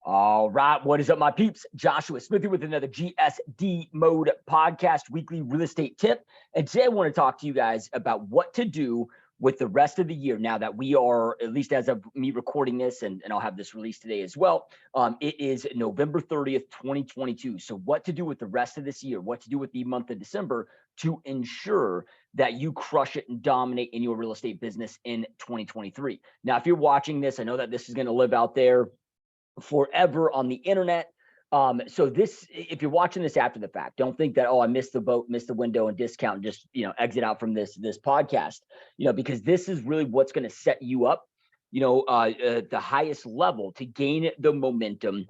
All right. What is up, my peeps? Joshua Smith here with another GSD Mode podcast, weekly real estate tip. And today I want to talk to you guys about what to do with the rest of the year now that we are, at least as of me recording this, and I'll have this released today as well. It is November 30th, 2022. So what to do with the rest of this year, what to do with the month of December to ensure that you crush it and dominate in your real estate business in 2023. Now, if you're watching this, I know that this is going to live out there forever on the internet. So this, if you're watching this after the fact, don't think that, oh, I missed the boat, missed the window and discount, and just, exit out from this podcast, because this is really what's going to set you up, at the highest level to gain the momentum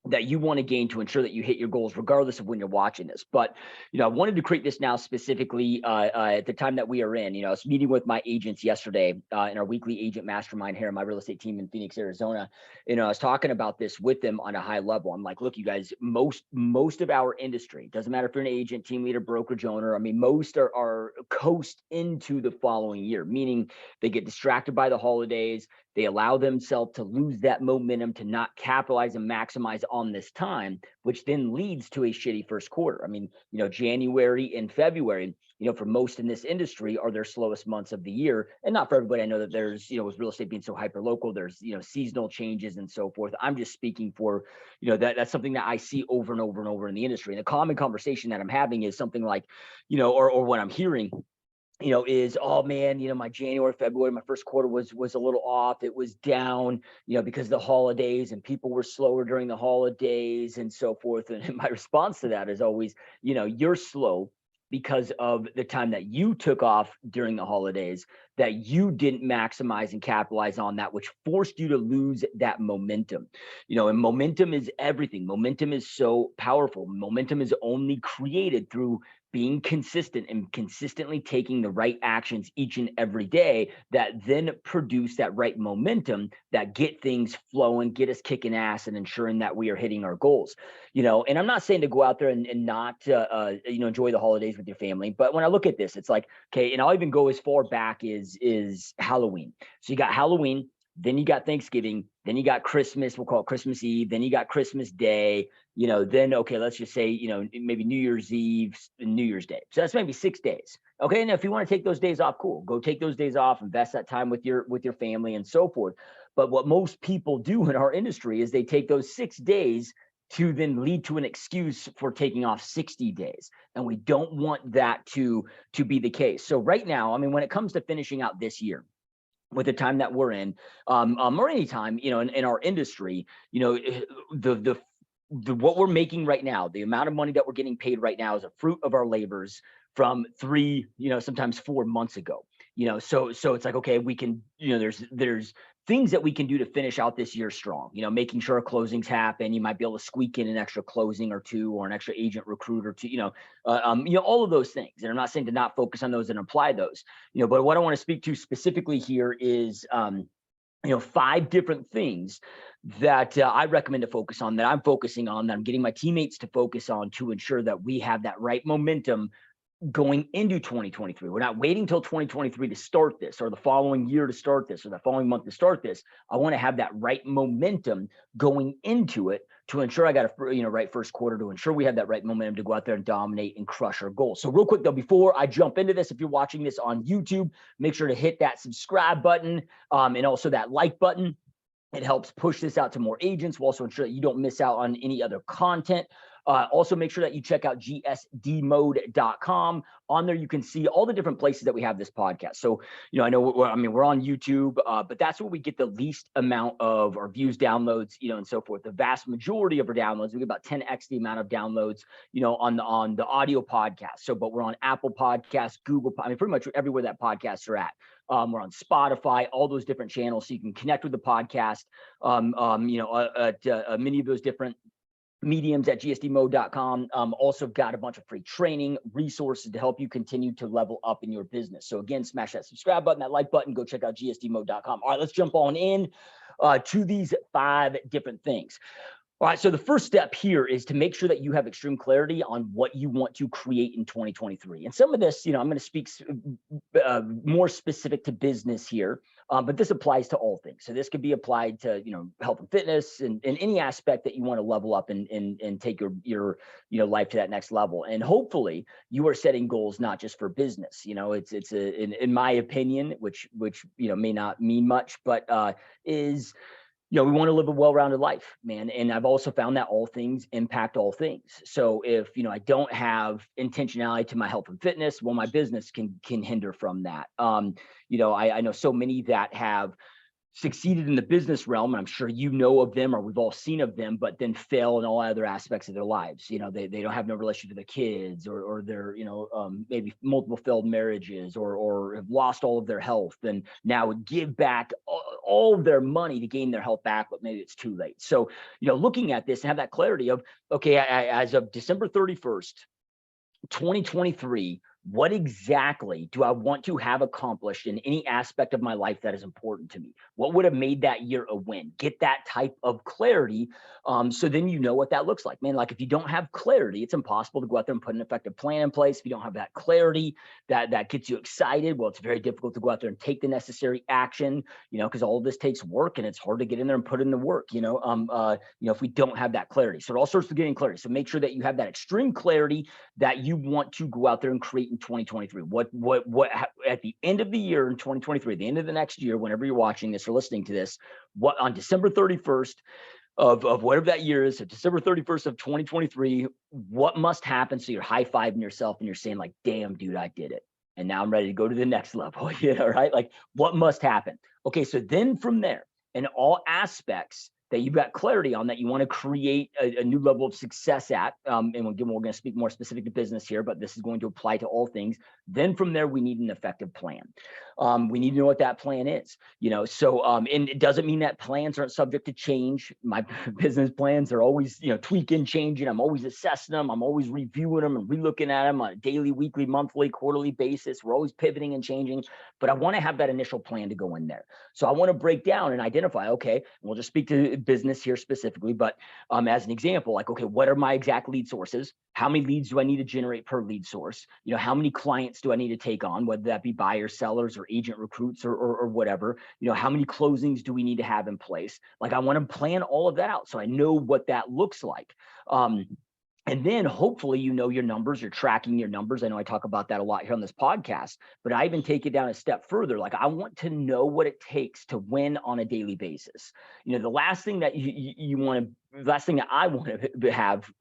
that you want to gain to ensure that you hit your goals, regardless of when you're watching this. But, I wanted to create this now specifically at the time that we are in. I was meeting with my agents yesterday in our weekly agent mastermind here in my real estate team in Phoenix, Arizona. I was talking about this with them on a high level. I'm like, look, you guys, most of our industry, doesn't matter if you're an agent, team leader, brokerage owner. I mean, most are coast into the following year, meaning they get distracted by the holidays. They allow themselves to lose that momentum, to not capitalize and maximize on this time, which then leads to a shitty first quarter. I mean, January and February, for most in this industry are their slowest months of the year. And not for everybody. I know that there's, with real estate being so hyper local, there's, seasonal changes and so forth. I'm just speaking for, that's something that I see over and over and over in the industry. And the common conversation that I'm having is something like, or what I'm hearing is, oh man, my January, February, my first quarter was a little off. It was down, because of the holidays and people were slower during the holidays and so forth. And my response to that is always, you're slow because of the time that you took off during the holidays, that you didn't maximize and capitalize on that, which forced you to lose that momentum. And momentum is everything. Momentum is so powerful. Momentum is only created through being consistent and consistently taking the right actions each and every day that then produce that right momentum that get things flowing, get us kicking ass and ensuring that we are hitting our goals. And I'm not saying to go out there and not, enjoy the holidays with your family. But when I look at this, it's like, okay, and I'll even go as far back is Halloween. So you got Halloween, then you got Thanksgiving, then you got Christmas, we'll call it Christmas Eve, then you got Christmas Day, then, okay, let's just say, maybe New Year's Eve and New Year's Day. So that's maybe 6 days. Okay. And if you want to take those days off, cool, go take those days off, invest that time with your family and so forth. But what most people do in our industry is they take those 6 days to then lead to an excuse for taking off 60 days. And we don't want that to be the case. So right now, I mean, when it comes to finishing out this year, with the time that we're in, or any time, in our industry, the what we're making right now, the amount of money that we're getting paid right now is a fruit of our labors from 3, sometimes 4 months ago. So it's like, okay, we can, there's things that we can do to finish out this year strong, making sure our closings happen. You might be able to squeak in an extra closing or two, or an extra agent recruit or two, all of those things. And I'm not saying to not focus on those and apply those, but what I want to speak to specifically here is, 5 different things that I recommend to focus on, that I'm focusing on, that I'm getting my teammates to focus on to ensure that we have that right momentum going into 2023. We're not waiting till 2023 to start this, or the following year to start this, or the following month to start this. I want to have that right momentum going into it to ensure I got a right first quarter, to ensure we have that right momentum to go out there and dominate and crush our goals. So real quick though, before I jump into this, if you're watching this on YouTube, make sure to hit that subscribe button, and also that like button. It helps push this out to more agents. We'll also ensure that you don't miss out on any other content. Also, make sure that you check out gsdmode.com. On there, you can see all the different places that we have this podcast. So, I know, we're on YouTube, but that's where we get the least amount of our views, downloads, and so forth. The vast majority of our downloads, we get about 10x the amount of downloads, on the audio podcast. So, but we're on Apple Podcasts, Google, pretty much everywhere that podcasts are at. We're on Spotify, all those different channels, so you can connect with the podcast, at many of those different mediums at gsdmode.com. Also got a bunch of free training resources to help you continue to level up in your business. So again, smash that subscribe button, that like button, go check out gsdmode.com. All right, let's jump on in to these 5 different things. All right, so the first step here is to make sure that you have extreme clarity on what you want to create in 2023. And some of this, I'm going to speak more specific to business here, but this applies to all things. So this could be applied to, health and fitness and any aspect that you want to level up and take your life to that next level. And hopefully you are setting goals not just for business. It's in my opinion, which may not mean much, but is we want to live a well-rounded life, man. And I've also found that all things impact all things. So if, I don't have intentionality to my health and fitness, well, my business can hinder from that. I know so many that have succeeded in the business realm, and I'm sure you know of them or we've all seen of them, but then fail in all other aspects of their lives. They don't have no relationship to their kids, or they're, maybe multiple failed marriages, or have lost all of their health, and now would give back all of their money to gain their health back, but maybe it's too late. So, looking at this and have that clarity of, okay, as of December 31st, 2023, what exactly do I want to have accomplished in any aspect of my life that is important to me? What would have made that year a win? Get that type of clarity. So then you know what that looks like, man. Like if you don't have clarity, it's impossible to go out there and put an effective plan in place. If you don't have that clarity that gets you excited, well, it's very difficult to go out there and take the necessary action, because all of this takes work and it's hard to get in there and put in the work, if we don't have that clarity. So it all starts with getting clarity. So make sure that you have that extreme clarity that you want to go out there and create in 2023. What at the end of the year in 2023, at the end of the next year, whenever you're watching this or listening to this, what on December 31st of whatever that year is, so December 31st of 2023, what must happen so you're high-fiving yourself and you're saying like, damn, dude, I did it. And now I'm ready to go to the next level, right? Like what must happen? Okay, so then from there, in all aspects that you've got clarity on, that you want to create a new level of success at. And again, we're going to speak more specific to business here, but this is going to apply to all things. Then from there, we need an effective plan. We need to know what that plan is, and it doesn't mean that plans aren't subject to change. My business plans are always, tweaking, changing. I'm always assessing them. I'm always reviewing them and relooking at them on a daily, weekly, monthly, quarterly basis. We're always pivoting and changing, but I want to have that initial plan to go in there. So I want to break down and identify, okay, we'll just speak to business here specifically, but as an example, like, okay, what are my exact lead sources? How many leads do I need to generate per lead source? How many clients do I need to take on, whether that be buyers, sellers, or agent recruits, or whatever? How many closings do we need to have in place? Like, I want to plan all of that out so I know what that looks like. And then hopefully, your numbers, you're tracking your numbers. I know I talk about that a lot here on this podcast, but I even take it down a step further. Like, I want to know what it takes to win on a daily basis. The last thing that you want to, the last thing that I want to have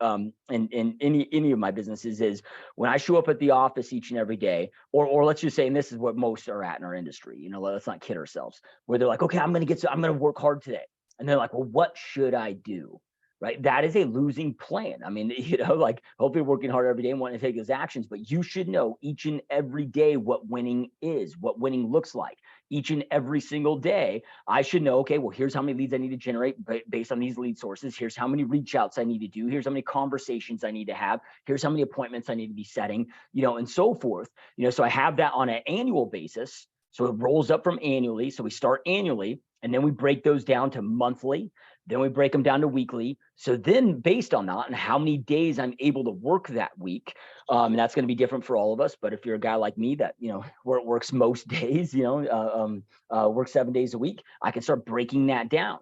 in any of my businesses is when I show up at the office each and every day, or let's just say, and this is what most are at in our industry, let's not kid ourselves, where they're like, okay, I'm going to work hard today. And they're like, well, what should I do? Right? That is a losing plan. I mean, like hopefully working hard every day and wanting to take those actions, but you should know each and every day what winning is, what winning looks like. Each and every single day, I should know, okay, well, here's how many leads I need to generate based on these lead sources. Here's how many reach outs I need to do. Here's how many conversations I need to have. Here's how many appointments I need to be setting, and so forth. So I have that on an annual basis. So it rolls up from annually. So we start annually, and then we break those down to monthly. Then we break them down to weekly. So then based on that and how many days I'm able to work that week, and that's going to be different for all of us. But if you're a guy like me that, where it works most days, work 7 days a week, I can start breaking that down,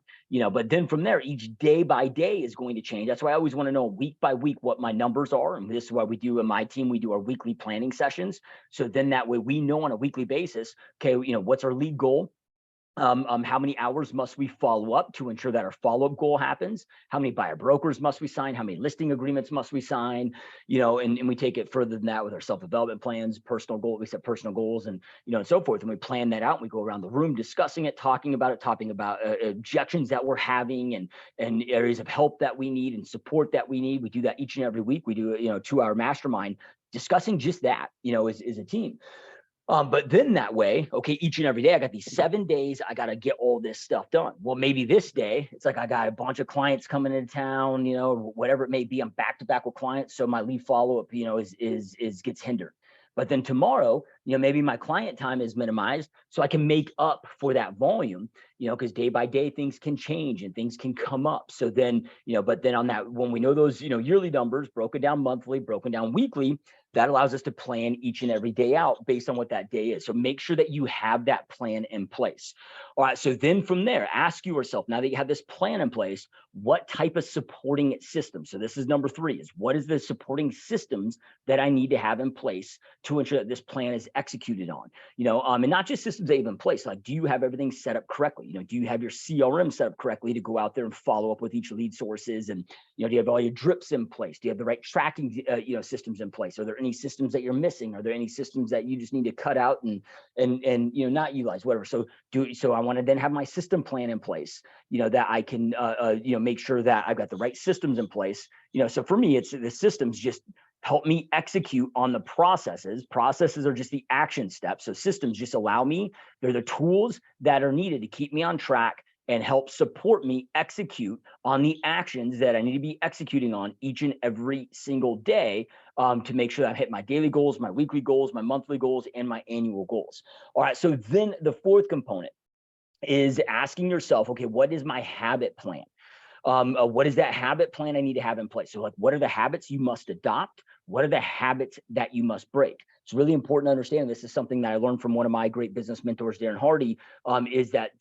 but then from there, each day by day is going to change. That's why I always want to know week by week what my numbers are. And this is why we do in my team, we do our weekly planning sessions. So then that way we know on a weekly basis, okay, what's our lead goal? How many hours must we follow up to ensure that our follow-up goal happens? How many buyer brokers must we sign? How many listing agreements must we sign? And we take it further than that with our self-development plans, personal goals. We set personal goals and, and so forth. And we plan that out. And we go around the room discussing it, talking about objections that we're having and areas of help that we need and support that we need. We do that each and every week. We do, 2-hour mastermind discussing just that, as a team. But then that way, okay, each and every day, I got these 7 days, I got to get all this stuff done. Well, maybe this day, it's like I got a bunch of clients coming into town, whatever it may be. I'm back to back with clients. So my lead follow-up, is gets hindered. But then tomorrow, maybe my client time is minimized so I can make up for that volume, because day by day things can change and things can come up. So then, but then on that, when we know those, yearly numbers broken down monthly, broken down weekly, that allows us to plan each and every day out based on what that day is. So make sure that you have that plan in place. All right. So then from there, ask yourself, now that you have this plan in place, what type of supporting system? So this is number 3, is what is the supporting systems that I need to have in place to ensure that this plan is executed on, and not just systems that you have in place. Like, do you have everything set up correctly? Do you have your CRM set up correctly to go out there and follow up with each lead sources? And, do you have all your drips in place? Do you have the right tracking, systems in place? Are there any systems that you're missing? Are there any systems that you just need to cut out and not utilize, whatever? So I want to then have my system plan in place, that I can, make sure that I've got the right systems in place. So for me, it's the systems just help me execute on the processes. Processes are just the action steps. So systems just allow me, they're the tools that are needed to keep me on track and help support me execute on the actions that I need to be executing on each and every single day, to make sure that I hit my daily goals, my weekly goals, my monthly goals, and my annual goals. All right. So then the 4th component is asking yourself, okay, what is my habit plan? What is that habit plan I need to have in place? So like, what are the habits you must adopt? What are the habits that you must break? It's really important to understand. This is something that I learned from one of my great business mentors, Darren Hardy, is that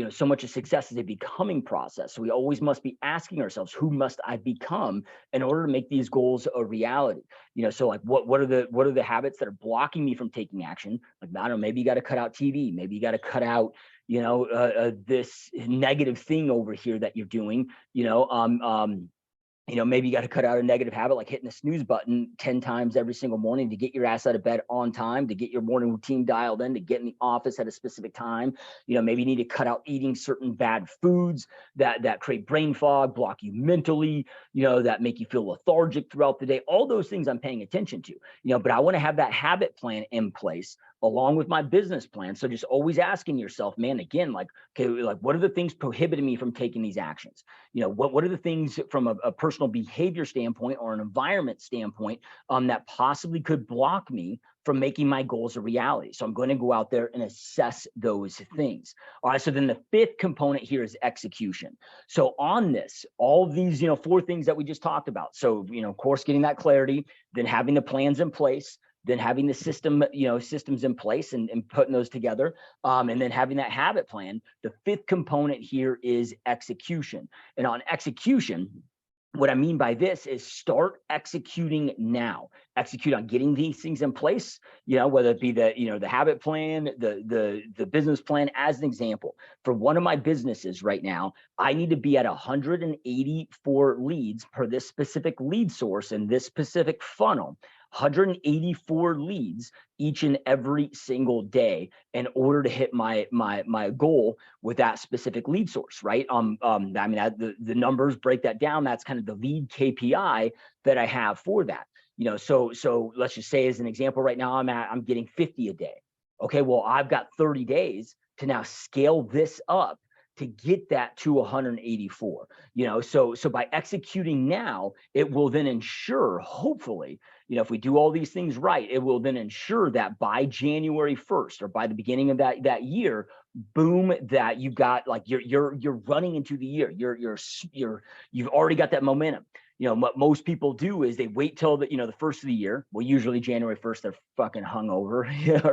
so much of success is a becoming process. So we always must be asking ourselves, who must I become in order to make these goals a reality? So like, what are the habits that are blocking me from taking action? Like, I don't know, maybe you got to cut out TV. Maybe you got to cut out this negative thing over here that you're doing, maybe you got to cut out a negative habit, like hitting the snooze button 10 times every single morning to get your ass out of bed on time, to get your morning routine dialed in, to get in the office at a specific time. Maybe you need to cut out eating certain bad foods that create brain fog, block you mentally, that make you feel lethargic throughout the day. All those things I'm paying attention to, but I want to have that habit plan in place along with my business plan. So just always asking yourself, man, again, like, okay, like, what are the things prohibiting me from taking these actions? What are the things from a personal behavior standpoint or an environment standpoint that possibly could block me from making my goals a reality? So I'm going to go out there and assess those things. All right. So then the 5th component here is execution. So on this, all of these, 4 things that we just talked about. So, of course, getting that clarity, then having the plans in place, then having the systems in place and putting those together, and then having that habit plan. The 5th component here is execution. And on execution, what I mean by this is start executing now. Execute on getting these things in place, whether it be the habit plan, the business plan. As an example, for one of my businesses right now, I need to be at 184 leads per this specific lead source and this specific funnel. 184 leads each and every single day in order to hit my goal with that specific lead source, right? I mean, the numbers break that down. That's kind of the lead KPI that I have for that. So let's just say, as an example, right now I'm getting 50 a day. Okay, well, I've got 30 days to now scale this up to get that to 184. So by executing now, it will then ensure, hopefully, if we do all these things right, it will then ensure that by January 1st or by the beginning of that year, boom, that you've got, like, you're running into the year. You've already got that momentum. What most people do is they wait till the first of the year. Well, usually January 1st, they're fucking hungover,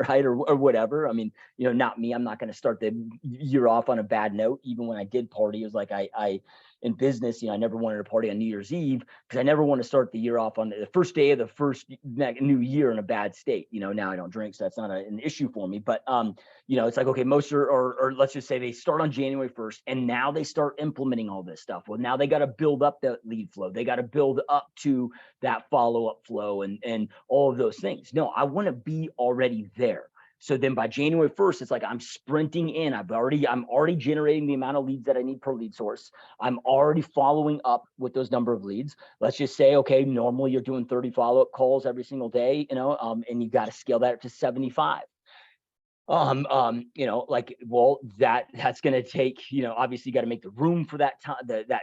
right? Or whatever. I mean, not me. I'm not going to start the year off on a bad note. Even when I did party, it was like I in business, I never wanted to party on New Year's Eve because I never want to start the year off on the first day of the first new year in a bad state. Now I don't drink, so that's not an issue for me. But it's like, okay, most or let's just say they start on January 1st and now they start implementing all this stuff. Well, now they got to build up the lead flow. They got to build up to that follow-up flow and all of those things. No, I want to be already there. So then by January 1st, it's like I'm sprinting in. I'm already generating the amount of leads that I need per lead source. I'm already following up with those number of leads. Let's just say, okay, normally you're doing 30 follow-up calls every single day, and you got to scale that up to 75. That's going to take, obviously you got to make the room for that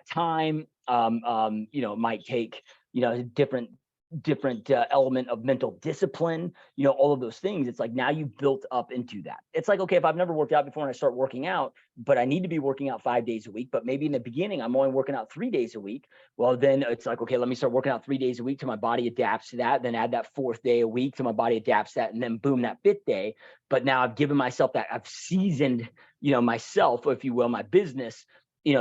time, it might take, different different element of mental discipline, all of those things. It's like now you've built up into that. It's like, okay, if I've never worked out before and I start working out, but I need to be working out 5 days a week, but maybe in the beginning I'm only working out 3 days a week. Well, then it's like, okay, let me start working out 3 days a week till my body adapts to that. Then add that 4th day a week till my body adapts to that. And then boom, that 5th day. But now I've given myself that, I've seasoned, myself, if you will, my business.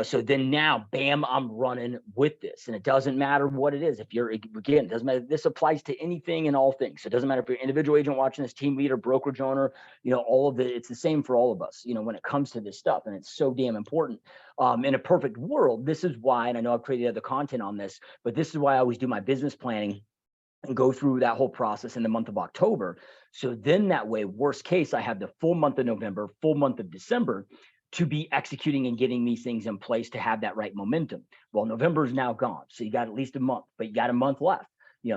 So then now, bam, I'm running with this. And it doesn't matter what it is. If you're, again, it doesn't matter. This applies to anything and all things. So it doesn't matter if you're an individual agent watching this, team leader, brokerage owner, all of it's the same for all of us, when it comes to this stuff. And it's so damn important. In a perfect world, this is why, and I know I've created other content on this, but this is why I always do my business planning and go through that whole process in the month of October. So then that way, worst case, I have the full month of November, full month of December to be executing and getting these things in place to have that right momentum. Well, November is now gone. So you got at least a month, but you got a month left.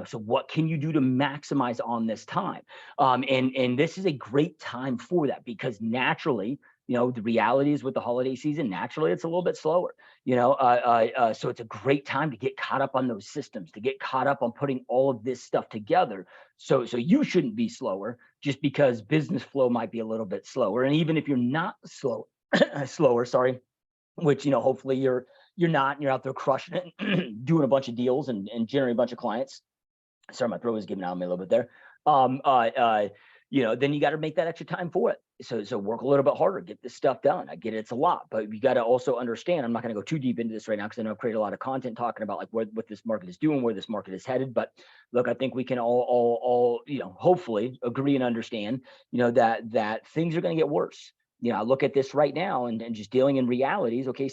So what can you do to maximize on this time? And this is a great time for that, because naturally, the reality is with the holiday season, naturally it's a little bit slower, so it's a great time to get caught up on those systems, to get caught up on putting all of this stuff together. So you shouldn't be slower just because business flow might be a little bit slower. And even if you're not slower, sorry, which, hopefully you're not, and you're out there crushing it, doing a bunch of deals and generating a bunch of clients. Sorry, my throat was giving out on me a little bit there. Then you got to make that extra time for it. So work a little bit harder, get this stuff done. I get it, it's a lot, but you got to also understand, I'm not going to go too deep into this right now, because I know I've created a lot of content talking about like what this market is doing, where this market is headed. But look, I think we can all hopefully agree and understand, that things are going to get worse. I look at this right now and just dealing in realities. Okay,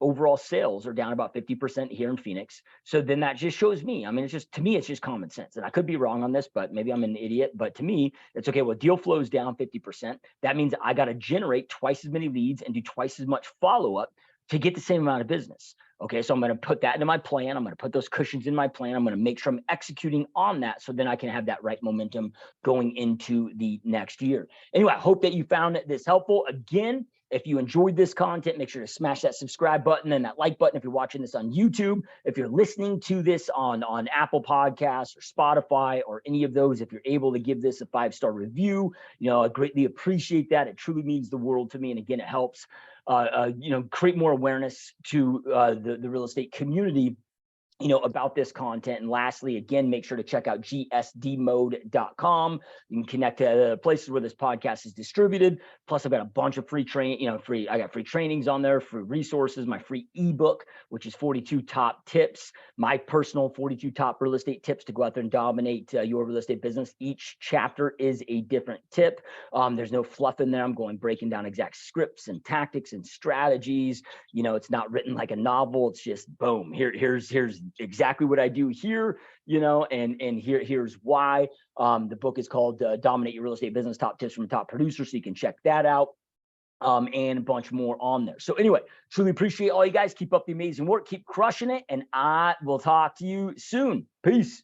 overall sales are down about 50% here in Phoenix. So then that just shows me, to me, it's just common sense. And I could be wrong on this, but maybe I'm an idiot. But to me, it's okay. Well, deal flow is down 50%. That means I got to generate twice as many leads and do twice as much follow-up to get the same amount of business. Okay, so I'm going to put that into my plan. I'm going to put those cushions in my plan. I'm going to make sure I'm executing on that, so then I can have that right momentum going into the next year. Anyway, I hope that you found this helpful. Again, if you enjoyed this content, make sure to smash that subscribe button and that like button if you're watching this on YouTube. If you're listening to this on Apple Podcasts or Spotify or any of those, if you're able to give this a 5-star review, I greatly appreciate that. It truly means the world to me. And again, it helps create more awareness to the real estate community, about this content. And lastly, again, make sure to check out gsdmode.com. You can connect to the places where this podcast is distributed. Plus, I've got a bunch of free I got free trainings on there, free resources, my free ebook, which is 42 top tips, my personal 42 top real estate tips to go out there and dominate your real estate business. Each chapter is a different tip. There's no fluff in there. I'm breaking down exact scripts and tactics and strategies. It's not written like a novel. It's just boom. Here's exactly what I do here, and here's why. The book is called Dominate Your Real Estate Business, Top Tips from Top Producers. So you can check that out. And a bunch more on there. So anyway, truly appreciate all you guys. Keep up the amazing work. Keep crushing it. And I will talk to you soon. Peace.